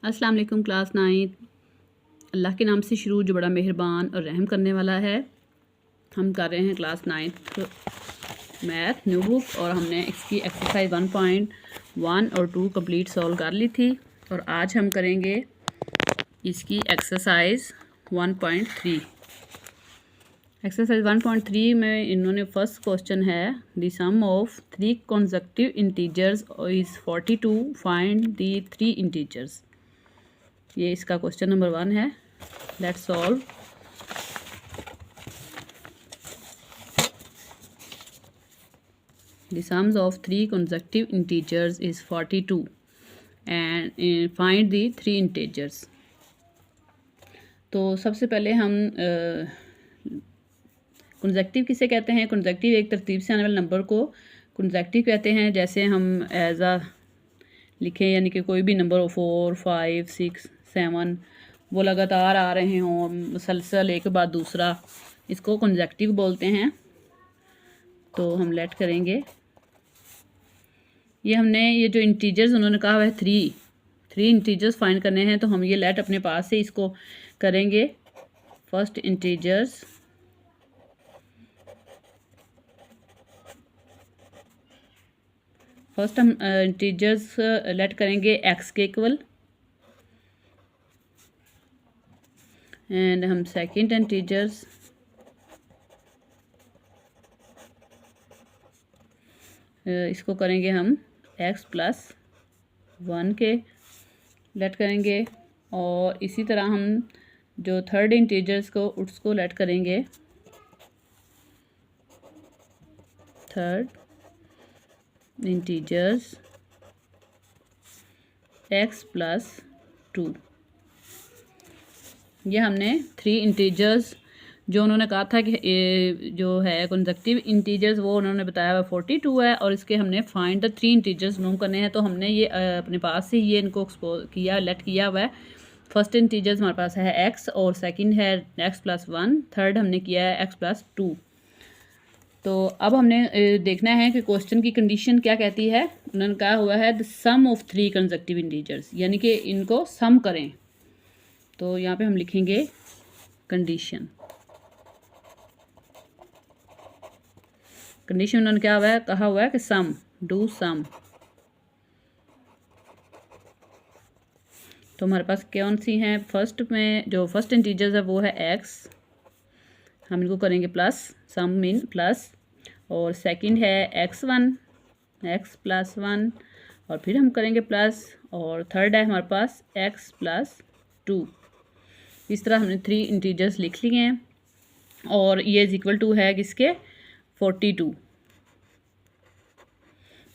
अस्सलाम वालेकुम क्लास 9। अल्लाह के नाम से शुरू जो बड़ा मेहरबान और रहम करने वाला है। हम कर रहे हैं क्लास 9 मैथ न्यू बुक और हमने इसकी एक्सरसाइज 1.1 और 2 कंप्लीट सॉल्व कर ली थी और आज हम करेंगे इसकी एक्सरसाइज 1.3। एक्सरसाइज 1.3 में इन्होंने फर्स्ट क्वेश्चन है the sum of 3 consecutive integers is 42, find the 3 integers. ये इसका क्वेश्चन नंबर 1 है। Let's solve. The sums of 3 consecutive integers is 42 and find the 3 integers. तो सबसे पहले हम कंसेक्टिव किसे कहते हैं? कंसेक्टिव एक तरतीब से आने वाले नंबर को कंसेक्टिव कहते हैं। जैसे हम एज आ लिखें, यानी कि कोई भी नंबर हो 4, 5, 6, 7 वो लगातार आ रहे हों मुसलसल एक के बाद दूसरा, इसको कंसेक्टिव बोलते हैं। तो हम लेट करेंगे। ये हमने ये जो इंटीजर्स उन्होंने कहा है 3 इंटीजर्स फाइंड करने हैं, तो हम ये लेट अपने पास से इसको करेंगे। फर्स्ट इंटीजर्स हम इंटीजर्स लेट करेंगे एक्स के इक्वल, एंड हम सेकंड इंटीजर्स इसको करेंगे हम x+1 के लेट करेंगे। और इसी तरह हम जो थर्ड इंटीजर्स को उसको लेट करेंगे थर्ड इंटीजर्स x+2। ये हमने 3 इंटीजर्स जो उन्होंने कहा था कि जो है कंसेक्टिव इंटीजर्स वो उन्होंने बताया हुआ 42 है, और इसके हमने फाइंड द 3 इंटीजर्स नोम करने हैं। तो हमने ये अपने पास से ये इनको एक्सपोज किया, लेट किया हुआ है। फर्स्ट इंटीजर्स हमारे पास है x और सेकंड है x+1, थर्ड हमने किया है x+2। तो अब हमने देखना है कि क्वेश्चन की कंडीशन क्या कहती है। उन्होंने कहा हुआ है the sum of 3 consecutive integers, यानी कि इनको सम करें। तो यहाँ पे हम लिखेंगे कंडीशन उन्होंने क्या हुआ है, कहा हुआ है कि सम, डू सम। तो हमारे पास कौन सी हैं? फर्स्ट में जो फर्स्ट इंटीजर्स है वो है x, हम इनको करेंगे प्लस, सम मीन प्लस। और सेकंड है x+1 और फिर हम करेंगे प्लस। और थर्ड है हमारे पास x+2। इस तरह हमने 3 इंटीजर्स लिख लिए हैं और ये इज इक्वल टू है किसके? 42।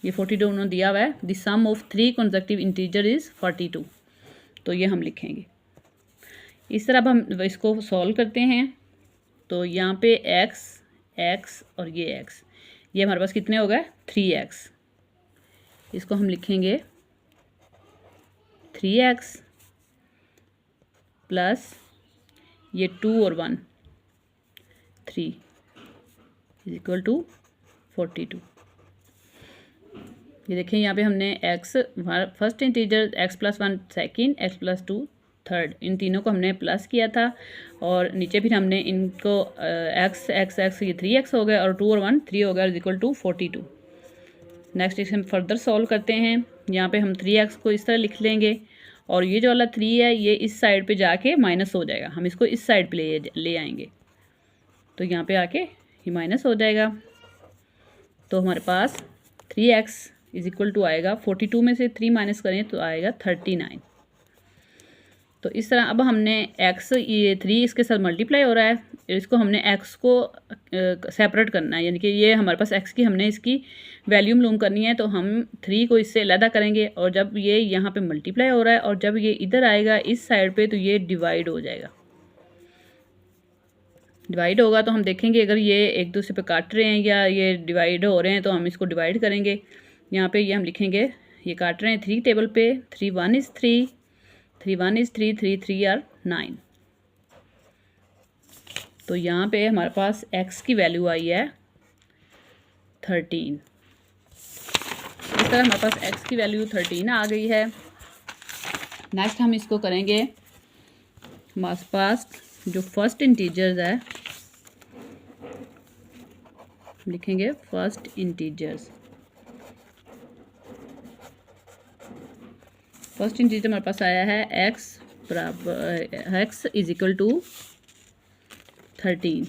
ये 42 उन्होंने दिया हुआ है। The sum of 3 consecutive integer is 42। तो ये हम लिखेंगे इस तरह। अब हम इसको सॉल्व करते हैं। तो यहाँ पे x और ये x, ये हमारे पास कितने हो गए? 3x। इसको हम लिखेंगे 3x प्लस ये 2 और 1, 3 इज इक्वल टू 42। ये देखें यहाँ पे हमने x first integer x+1 second, x+2 third, इन तीनों को हमने प्लस किया था। और नीचे फिर हमने इनको x ये 3x हो गया और 2 और 1 3 हो गया, इज इक्वल टू 42। नेक्स्ट इसे हम फर्दर सॉल्व करते हैं। यहाँ पे हम 3x को इस तरह लिख लेंगे और ये जो वाला 3 है ये इस साइड पे जाके माइनस हो जाएगा, हम इसको इस साइड पे ले आएंगे। तो यहाँ पे आके ये माइनस हो जाएगा। तो हमारे पास 3x इज इक्वल टू आएगा 42 में से 3 माइनस करें तो आएगा 39। तो इस तरह अब हमने x, ये 3 इसके साथ मल्टीप्लाई हो रहा है, इसको हमने x को सेपरेट करना है, यानी कि ये हमारे पास x की हमने इसकी वैल्यू मालूम करनी है। तो हम 3 को इससे अलग करेंगे और जब ये यहाँ पे मल्टीप्लाई हो रहा है और जब ये इधर आएगा इस साइड पे तो ये डिवाइड हो जाएगा। डिवाइड होगा तो हम देखेंगे अगर ये एक दूसरे पे काट रहे हैं या ये डिवाइड हो रहे हैं तो हम इसको डिवाइड करेंगे। यहाँ पे ये हम लिखेंगे ये काट रहे हैं 3 टेबल पे, 3 1 इज़ 3, 3 1 इज़ 3, 3 3 आर 9। तो यहाँ पे हमारे पास x की वैल्यू आई है 13। इस तरह हमारे पास x की वैल्यू 13 आ गई है। नेक्स्ट हम इसको करेंगे हमारे पास जो फर्स्ट इंटीजर्स है, लिखेंगे फर्स्ट इंटीजर्स। फर्स्ट इंटीजर हमारे पास आया है x बराबर x इज इक्वल टू 13।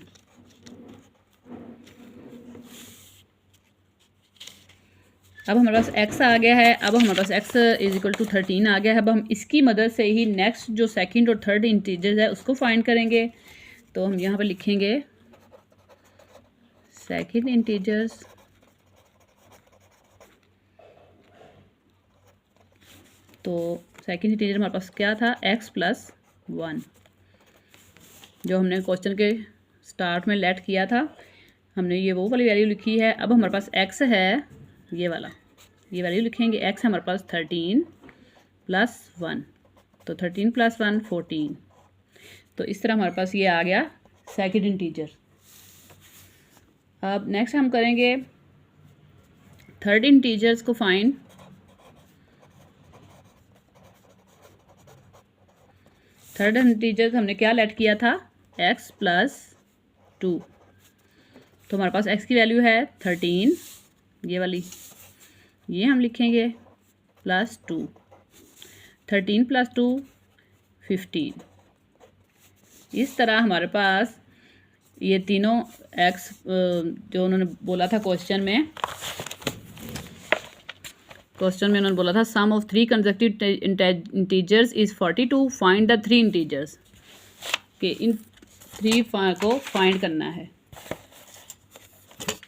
अब हमारे पास x आ गया है। अब हमारे पास x इज इक्वल टू 13 आ गया है। अब हम इसकी मदद से ही नेक्स्ट जो सेकंड और थर्ड इंटीजर्स है उसको फाइंड करेंगे। तो हम यहाँ पर लिखेंगे सेकंड इंटीजर्स तो सेकंड इंटीजर हमारे पास क्या था, x प्लस 1, जो हमने क्वेश्चन के स्टार्ट में लेट किया था, हमने ये वो वाली वैल्यू लिखी है। अब हमारे पास x है ये वाला, ये वैल्यू लिखेंगे। x है हमारे पास 13 प्लस 1, तो 13 प्लस 1 14। तो इस तरह हमारे पास ये आ गया सेकंड इंटीजर। अब नेक्स्ट हम करेंगे थर्ड इंटीजर्स को फाइंड। थर्ड इंटीजर हमने क्या लेट किया था, x प्लस 2। तो हमारे पास x की वैल्यू है 13, ये वाली, ये हम लिखेंगे प्लस 2। 13 प्लस 2 15। इस तरह हमारे पास ये तीनों x जो उन्होंने बोला था क्वेश्चन में उन्होंने बोला था sum of 3 consecutive integers is 42, find the 3 integers, कि इन 3 को फाइंड करना है।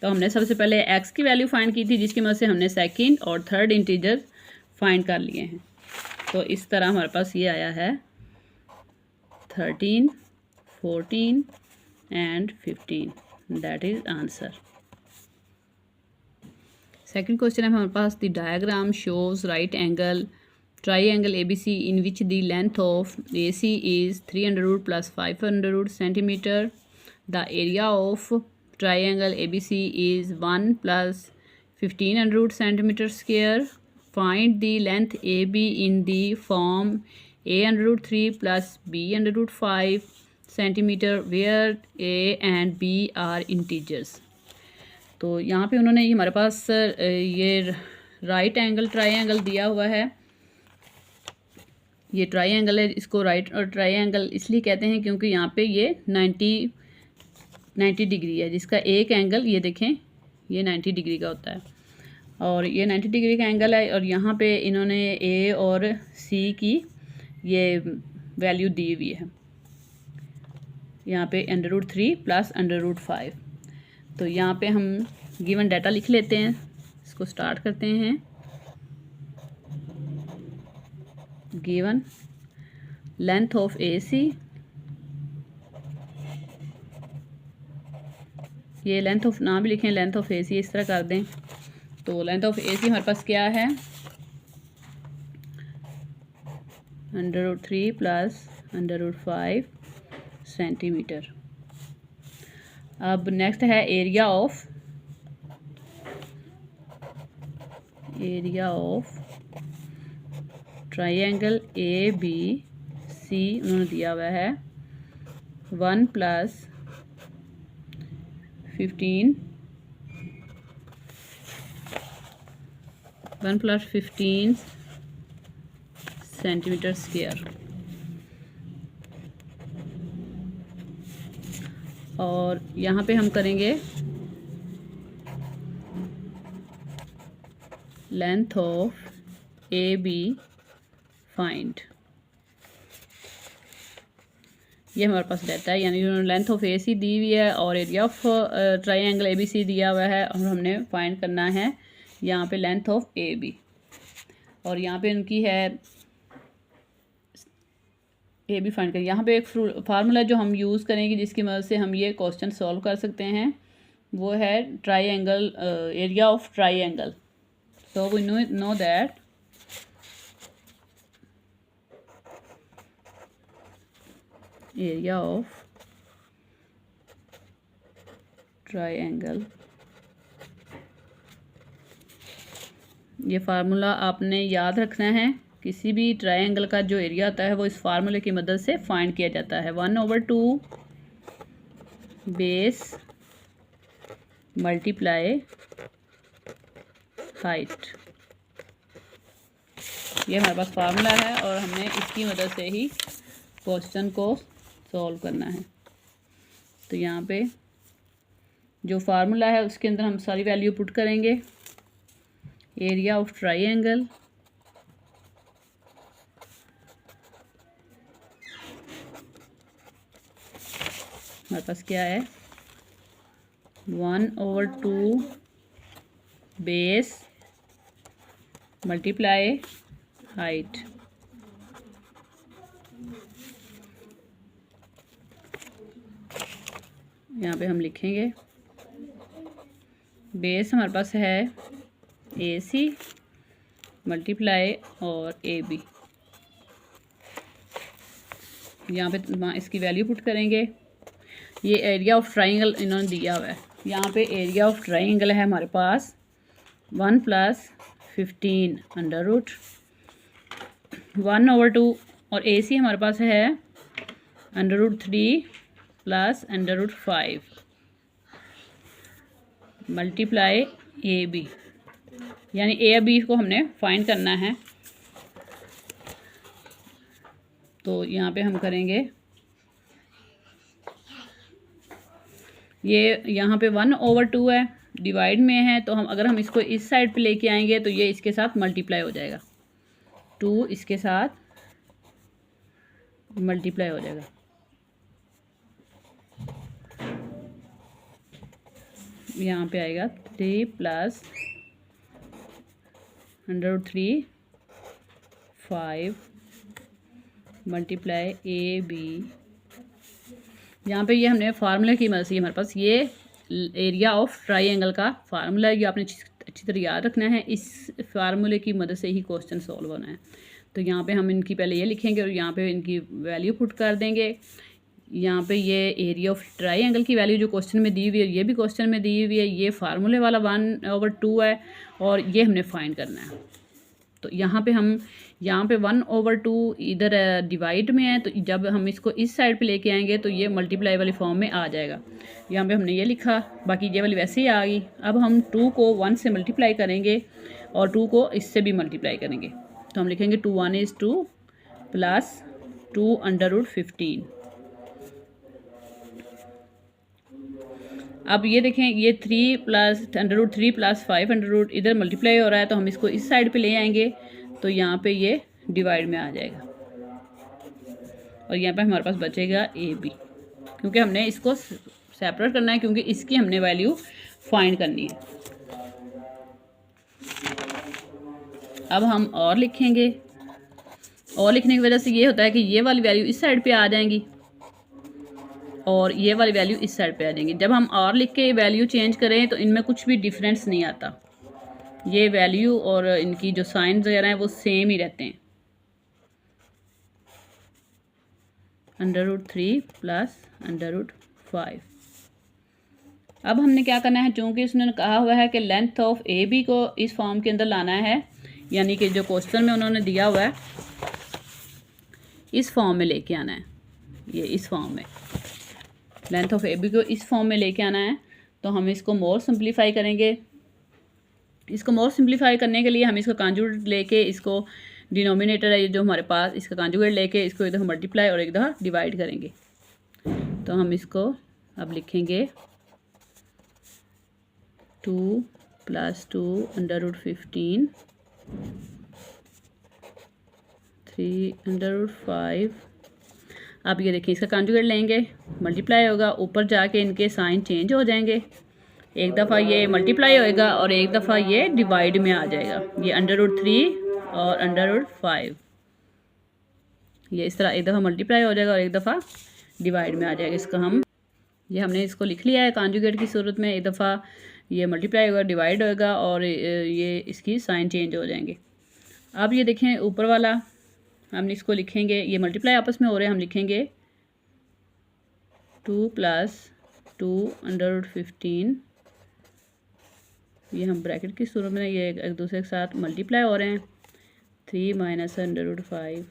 तो हमने सबसे पहले x की वैल्यू फाइंड की थी, जिसकी मदद से हमने सेकंड और थर्ड इंटीजर फाइंड कर लिए हैं। तो इस तरह हमारे पास ये आया है 13, 14 and 15, that is answer. Second question है हमारे पास the diagram shows right angle triangle ABC in which the length of AC is 300 root plus 500 root centimeter. The area of triangle ABC is 1 plus 1500 root centimeter square. Find the length AB in the form A under root 3 plus B under root 5 centimeter where A and B are integers. तो यहाँ पे उन्होंने हमारे पास ये right angle triangle दिया हुआ है। ये ट्राइंगल है, इसको राइट और ट्राइंगल इसलिए कहते हैं क्योंकि यहाँ पे ये 90 डिग्री है, जिसका एक एंगल ये देखें ये 90 डिग्री का होता है, और ये 90 डिग्री का एंगल है। और यहाँ पे इन्होंने A और C की ये वैल्यू दी हुई है, यहाँ पे √3 प्लस √5। तो यहाँ पे हम गिवन डाटा लिख लेते हैं, इसको स्टार्ट करते हैं। गिवन लेंथ ऑफ AC, ये लेंथ ऑफ ना भी लिखें, लेंथ ऑफ AC इस तरह कर दें। तो लेंथ ऑफ AC हमारे पास क्या है, √3 प्लस √5 सेंटीमीटर। अब नेक्स्ट है एरिया ऑफ ट्राइंगल ABC उन्होंने दिया हुआ है 1 प्लस 15 सेंटीमीटर स्क्वायर। और यहाँ पे हम करेंगे लेंथ ऑफ AB फाइंड। ये हमारे पास रहता है, यानी लेंथ ऑफ AC दी हुई है और एरिया ऑफ ट्राइंगल ABC दिया हुआ है, और हमने फाइंड करना है यहाँ पे लेंथ ऑफ AB। और यहाँ पे उनकी है AB फाइंड करें। यहाँ पे एक फार्मूला जो हम यूज़ करेंगे जिसकी मदद से हम ये क्वेश्चन सॉल्व कर सकते हैं, वो है triangle area of triangle. So we know that area of triangle, ये फार्मूला आपने याद रखना है किसी भी ट्रायंगल का जो एरिया होता है वो इस फार्मूले की मदद से फाइंड किया जाता है। 1/2 बेस मल्टीप्लाई हाइट, ये हमारे पास फार्मूला है और हमने इसकी मदद से ही क्वेश्चन को सॉल्व करना है। तो यहाँ पे जो फार्मूला है उसके अंदर हम सारी वैल्यू पुट करेंगे। एरिया ऑफ ट्रायंगल हमारे पास क्या है, 1/2 बेस मल्टीप्लाई हाइट। यहाँ पे हम लिखेंगे बेस हमारे पास है AC मल्टीप्लाई और AB। यहाँ पे इसकी वैल्यू पुट करेंगे। ये एरिया ऑफ ट्रायंगल इन्होंने दिया हुआ है। यहाँ पे एरिया ऑफ ट्रायंगल है हमारे पास 1 + 15 अंडर रूट 1/2 और AC हमारे पास है √3 + √5 मल्टीप्लाई AB, यानी AB को हमने फाइंड करना है। तो यहाँ पे हम करेंगे, ये यहाँ पे 1/2 है, डिवाइड में है, तो हम इसको इस साइड पे लेके आएंगे तो ये इसके साथ मल्टीप्लाई हो जाएगा, 2 इसके साथ मल्टीप्लाई हो जाएगा। यहाँ पे आएगा 3 + √3 5 मल्टीप्लाई AB। यहाँ पे ये हमने फार्मूले की मदद से, हमारे पास ये एरिया ऑफ ट्रायंगल का फार्मूला है, ये आपने अच्छी तरह याद रखना है। इस फार्मूले की मदद से ही क्वेश्चन सॉल्व होना है। तो यहाँ पे हम इनकी पहले ये लिखेंगे और यहाँ पे इनकी वैल्यू पुट कर देंगे। यहाँ पे ये एरिया ऑफ ट्रायंगल की वैल्यू जो क्वेश्चन में दी हुई है, ये भी क्वेश्चन में दी हुई है। ये फार्मूले वाला 1/2 है और ये हमने फाइंड करना है। तो यहाँ पे 1/2 इधर डिवाइड में है, तो जब हम इसको इस साइड पे लेके आएंगे तो ये मल्टीप्लाई वाली फॉर्म में आ जाएगा। यहाँ पे हमने ये लिखा, बाकी ये वाली वैसे ही आ गई। अब हम 2 को 1 से मल्टीप्लाई करेंगे और 2 को इससे भी मल्टीप्लाई करेंगे। तो हम लिखेंगे 2 = 1 2 + 2 √15। अब ये देखें, ये 3 + √3 + 5 इधर मल्टीप्लाई हो रहा है, तो हम इसको इस साइड पे ले आएंगे तो यहाँ पे ये डिवाइड में आ जाएगा और यहाँ पे हमारे पास बचेगा AB, क्योंकि हमने इसको सेपरेट करना है, क्योंकि इसकी हमने वैल्यू फाइंड करनी है। अब हम और लिखेंगे, और लिखने की वजह से ये होता है कि ये वाली वैल्यू इस साइड पे आ जाएंगी और ये वाली वैल्यू इस साइड पे आ जाएंगी। जब हम और लिख के वैल्यू चेंज करें तो इनमें कुछ भी डिफरेंस नहीं आता, ये वैल्यू और इनकी जो साइन वगैरह हैं वो सेम ही रहते हैं। √3 + √5। अब हमने क्या करना है, चूँकि उसने कहा हुआ है कि लेंथ ऑफ AB को इस फॉर्म के अंदर लाना है, यानी कि जो क्वेश्चन में उन्होंने दिया हुआ है इस फॉर्म में लेके आना है। ये इस फॉर्म में लेंथ ऑफ AB को इस फॉर्म में लेके आना है। तो हम इसको मोर सिंप्लीफाई करेंगे। इसको मोर सिंप्लीफाई करने के लिए हम इसका कॉन्जुगेट लेके, इसको डिनोमिनेटर है जो हमारे पास, इसका कॉन्जुगेट लेके इसको एक दफ़ा मल्टीप्लाई और एक दफ़ा डिवाइड करेंगे। तो हम इसको अब लिखेंगे 2 + 2 √15 3 √5। अब ये देखिए, इसका कॉन्जुगेट लेंगे, मल्टीप्लाई होगा, ऊपर जाके इनके साइन चेंज हो जाएंगे। एक दफ़ा ये मल्टीप्लाई होएगा और एक दफ़ा ये डिवाइड में आ जाएगा। ये √3 और √5, ये इस तरह एक दफ़ा मल्टीप्लाई हो जाएगा और एक दफ़ा डिवाइड में आ जाएगा। इसका हमने इसको लिख लिया है कॉन्जुगेट की सूरत में। एक दफ़ा ये मल्टीप्लाई होगा, डिवाइड होगा और ये इसकी साइन चेंज हो जाएंगे। अब ये देखें, ऊपर वाला हम इसको लिखेंगे, ये मल्टीप्लाई आपस में हो रहे हैं, हम लिखेंगे 2 + 2 √15। ये हम ब्रैकेट की सूरत में, ये एक दूसरे के साथ मल्टीप्लाई हो रहे हैं। 3 माइनस √5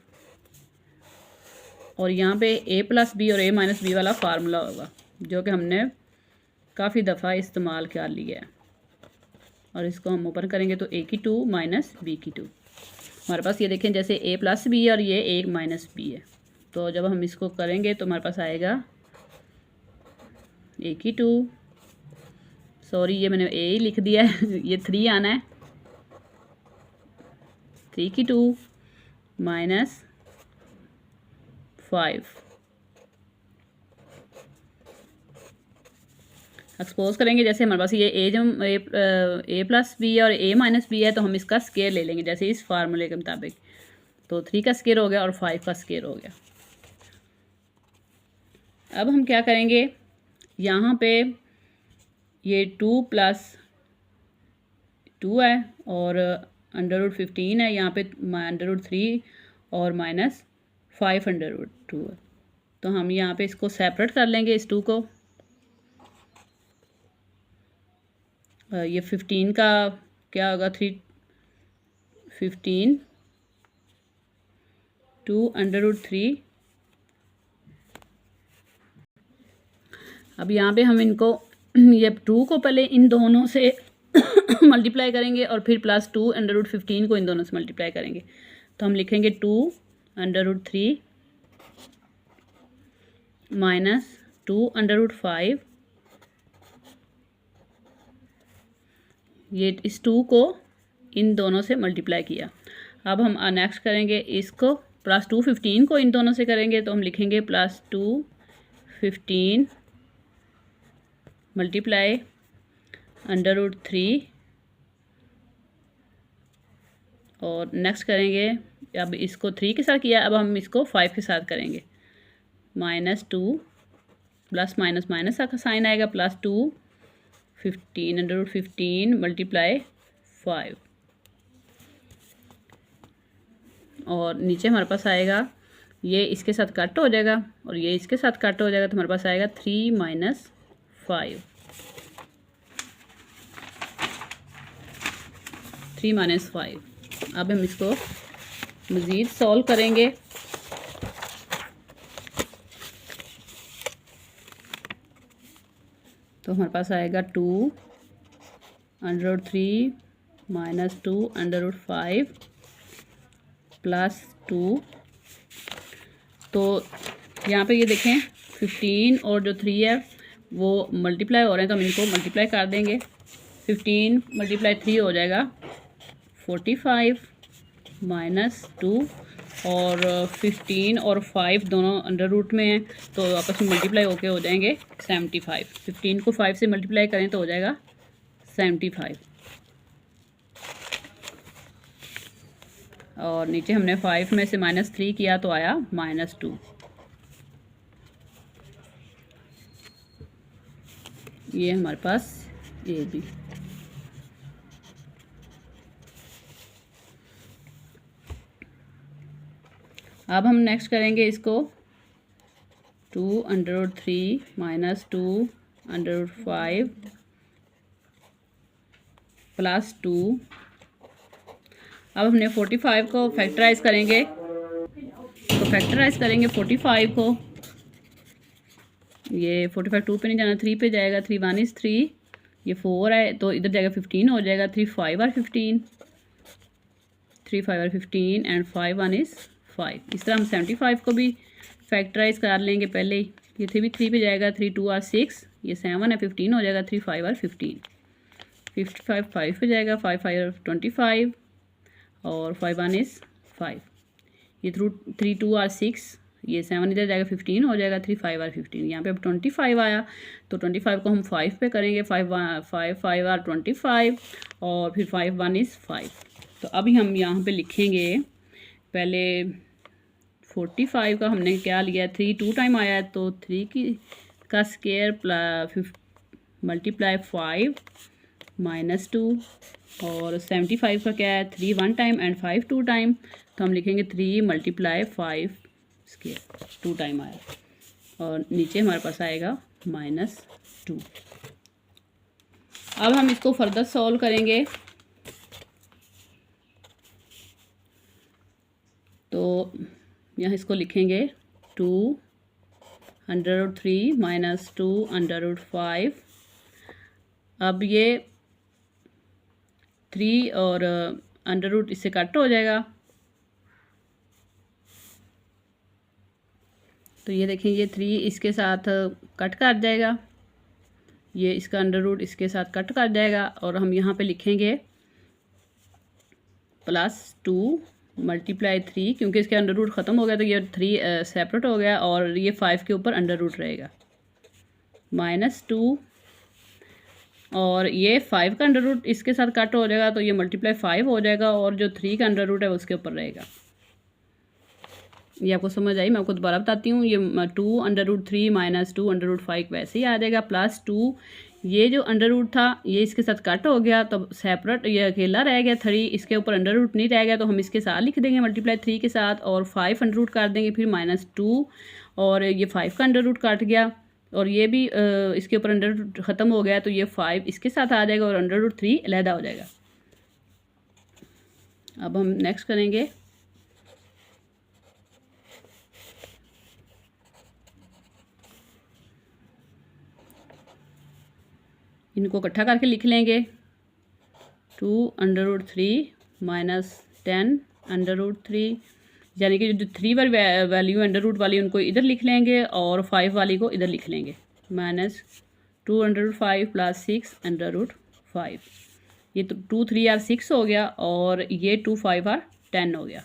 और यहाँ पे a प्लस बी और a माइनस बी वाला फार्मूला होगा जो कि हमने काफ़ी दफ़ा इस्तेमाल कर लिया है। और इसको हम ओपन करेंगे तो a की 2 माइनस b की 2। हमारे पास ये देखें जैसे a प्लस बी और ये a माइनस बी है, तो जब हम इसको करेंगे तो हमारे पास आएगा a की 2, सॉरी ये मैंने a ही लिख दिया है ये 3 आना है, 3 की 2 माइनस 5। एक्सपोज करेंगे जैसे हमारे पास ये ए प्लस बी और a माइनस बी है तो हम इसका स्केयर ले लेंगे जैसे इस फार्मूले के मुताबिक। तो 3 का स्केयर हो गया और 5 का स्केयर हो गया। अब हम क्या करेंगे, यहाँ पे ये 2 प्लस 2 है और √15 है, यहाँ पे √3 और माइनस 5 √2 है। तो हम यहाँ पे इसको सेपरेट कर लेंगे इस 2 को। ये 15 का क्या होगा, 15 2 √3। अब यहाँ पे हम इनको ये 2 को पहले इन दोनों से मल्टीप्लाई करेंगे और फिर प्लस 2 √15 को इन दोनों से मल्टीप्लाई करेंगे। तो हम लिखेंगे 2 √3 माइनस 2 √5। ये इस 2 को इन दोनों से मल्टीप्लाई किया। अब हम नेक्स्ट करेंगे इसको प्लस 2 15 को इन दोनों से करेंगे तो हम लिखेंगे प्लस 2 15 मल्टीप्लाई √3 और नेक्स्ट करेंगे, अब इसको 3 के साथ किया, अब हम इसको 5 के साथ करेंगे। -2 प्लस माइनस माइनस का साइन आएगा, प्लस 2 15 √15 मल्टीप्लाई 5 और नीचे हमारे पास आएगा ये इसके साथ कट हो जाएगा और ये इसके साथ कट हो जाएगा तो हमारे पास आएगा 3 माइनस 5। 3 माइनस 5। अब हम इसको मज़ीद सॉल्व करेंगे। तो हमारे पास आएगा 2 √3 माइनस 2 √5 प्लस 2। तो यहाँ पे ये देखें 15 और जो 3 है वो मल्टीप्लाई हो रहे हैं तो हम इनको मल्टीप्लाई कर देंगे। 15 मल्टीप्लाई 3 हो जाएगा 45 माइनस 2 और 15 और 5 दोनों अंडर रूट में हैं तो आपस में मल्टीप्लाई होके हो जाएंगे 75। 15 को 5 से मल्टीप्लाई करें तो हो जाएगा 75 और नीचे हमने 5 में से -3 किया तो आया -2। ये हमारे पास ये भी। अब हम नेक्स्ट करेंगे इसको 2 √3 माइनस 2 √5 प्लस 2। अब हमने 45 को फैक्टराइज करेंगे तो फैक्टराइज करेंगे 45 को। ये 45 2 पे नहीं जाना, 3 पे जाएगा। 3 1 is 3, ये 4 है तो इधर जाएगा 15 हो जाएगा। 3 5 are 15, 3 5 are 15 एंड 5 1 is 5। इस तरह हम 75 को भी फैक्टराइज कर लेंगे पहले ही। ये 3 भी 3 पे जाएगा। 3 2 are 6, ये 7 है 15 हो जाएगा। 3 5 are 15, 55 5 पे जाएगा। 5 5 are 25 और 5 1 is 5। ये 3 2 are 6, ये 7 इधर जाएगा 15 हो जाएगा। 3 5 are 15, यहाँ पे अब 25 आया तो 25 को हम 5 पे करेंगे। 5 5 are 25 और फिर 5 1 is 5। तो अभी हम यहाँ पे लिखेंगे पहले 45 का हमने क्या लिया, 3 2 टाइम आया तो 3 का स्केयर मल्टीप्लाई 5 -2 और 75 का क्या है 3 1 टाइम एंड 5 2 टाइम तो हम लिखेंगे 3 मल्टीप्लाई 5 स्केयर 2 टाइम आया और नीचे हमारे पास आएगा -2। अब हम इसको फर्दर सॉल्व करेंगे तो यहाँ इसको लिखेंगे 2√3 माइनस 2√5। अब ये 3 और अंडर रूट इससे कट हो जाएगा, तो ये देखें ये 3 इसके साथ कट कर जाएगा, ये इसका अंडर रूट इसके साथ कट कर जाएगा, और हम यहाँ पे लिखेंगे +2 मल्टीप्लाई 3, क्योंकि इसके अंडर रूट ख़त्म हो गया तो ये 3 सेपरेट हो गया और ये 5 के ऊपर अंडर रूट रहेगा, -2, और ये 5 का अंडर रूट इसके साथ कट हो जाएगा तो ये मल्टीप्लाई 5 हो जाएगा, और जो 3 का अंडर रूट है उसके ऊपर रहेगा। ये आपको समझ आई? मैं आपको दोबारा बताती हूँ। ये 2√3 माइनस 2√5 वैसे ही आ जाएगा, +2 ये जो अंडर रूट था ये इसके साथ कट हो गया तो सेपरेट ये अकेला रह गया, 3 इसके ऊपर अंडर रूट नहीं रह गया, तो हम इसके साथ लिख देंगे मल्टीप्लाई 3 के साथ, और 5 अंडर रूट काट देंगे, फिर -2 और ये 5 का अंडर रूट काट गया और ये भी इसके ऊपर अंडर रूट ख़त्म हो गया, तो ये 5 इसके साथ आ जाएगा और अंडर रूट 3 अलहदा हो जाएगा। अब हम नेक्स्ट करेंगे इनको इकट्ठा करके लिख लेंगे 2√3 माइनस 10√3, यानी कि जो 3 वाली वैल्यू अंडर रूट वाली उनको इधर लिख लेंगे और 5 वाली को इधर लिख लेंगे, -2√5 + 6√5। ये तो 2 3 और 6 हो गया और ये 2 5 और 10 हो गया।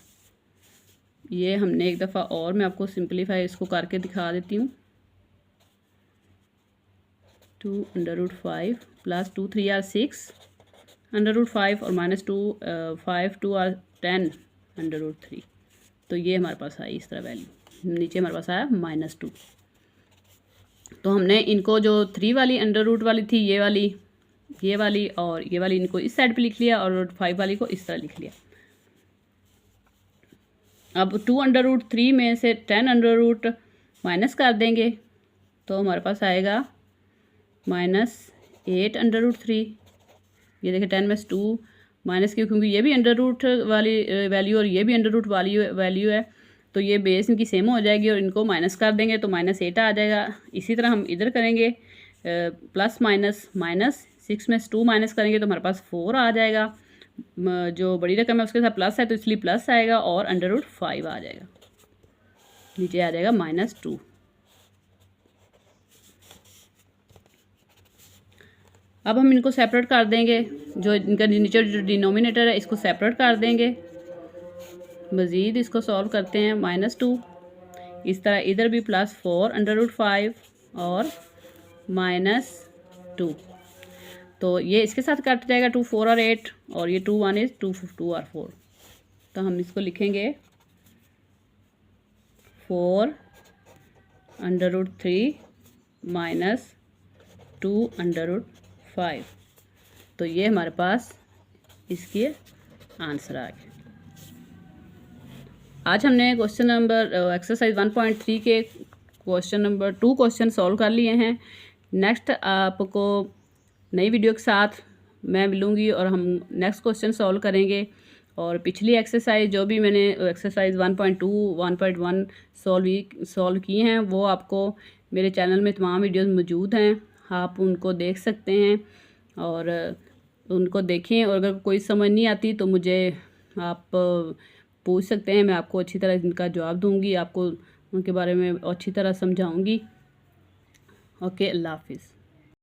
ये हमने एक दफ़ा और मैं आपको सिंपलीफाई इसको करके दिखा देती हूँ। 2√5 + 2 3 और 6√5 और -2 5 2 और 10√3, तो ये हमारे पास आई इस तरह वैल्यू। नीचे हमारे पास आया -2। तो हमने इनको जो 3 वाली अंडर रूट वाली थी ये वाली और ये वाली इनको इस साइड पे लिख लिया और 5 वाली को इस तरह लिख लिया। अब 2√3 में से 10 माइनस कर देंगे तो हमारे पास आएगा -8√3। ये देखिए 10 में से 2 माइनस क्योंकि ये भी अंडर रूट वाली वैल्यू और ये भी अंडर रूट वाली वैल्यू है, तो ये बेस इनकी सेम हो जाएगी और इनको माइनस कर देंगे तो -8 आ जाएगा। इसी तरह हम इधर करेंगे प्लस माइनस 6 में से 2 माइनस करेंगे तो हमारे पास 4 आ जाएगा। जो बड़ी रकम है उसके साथ प्लस है तो इसलिए प्लस आएगा और अंडर रूट 5 आ जाएगा, नीचे आ जाएगा -2। अब हम इनको सेपरेट कर देंगे, जो इनका नीचे जो डिनोमिनेटर है इसको सेपरेट कर देंगे। मज़ीद इसको सॉल्व करते हैं, -2, इस तरह इधर भी +4√5 और -2, तो ये इसके साथ कट जाएगा 2 4 और 8 और ये 2 1 इज 2 2 और 4, तो हम इसको लिखेंगे 4√3 -2√5, तो ये हमारे पास इसके आंसर आ गए। आज हमने क्वेश्चन नंबर एक्सरसाइज 1.3 के क्वेश्चन नंबर 2 क्वेश्चन सॉल्व कर लिए हैं। नेक्स्ट आपको नई वीडियो के साथ मैं मिलूँगी और हम नेक्स्ट क्वेश्चन सॉल्व करेंगे। और पिछली एक्सरसाइज जो भी मैंने एक्सरसाइज 1.2 1.1 सॉल्व की हैं वो आपको मेरे चैनल में तमाम वीडियोस मौजूद हैं, आप उनको देख सकते हैं और उनको देखें। और अगर कोई समझ नहीं आती तो मुझे आप पूछ सकते हैं, मैं आपको अच्छी तरह इनका जवाब दूंगी, आपको उनके बारे में अच्छी तरह समझाऊंगी। ओके, अल्लाह हाफिज़।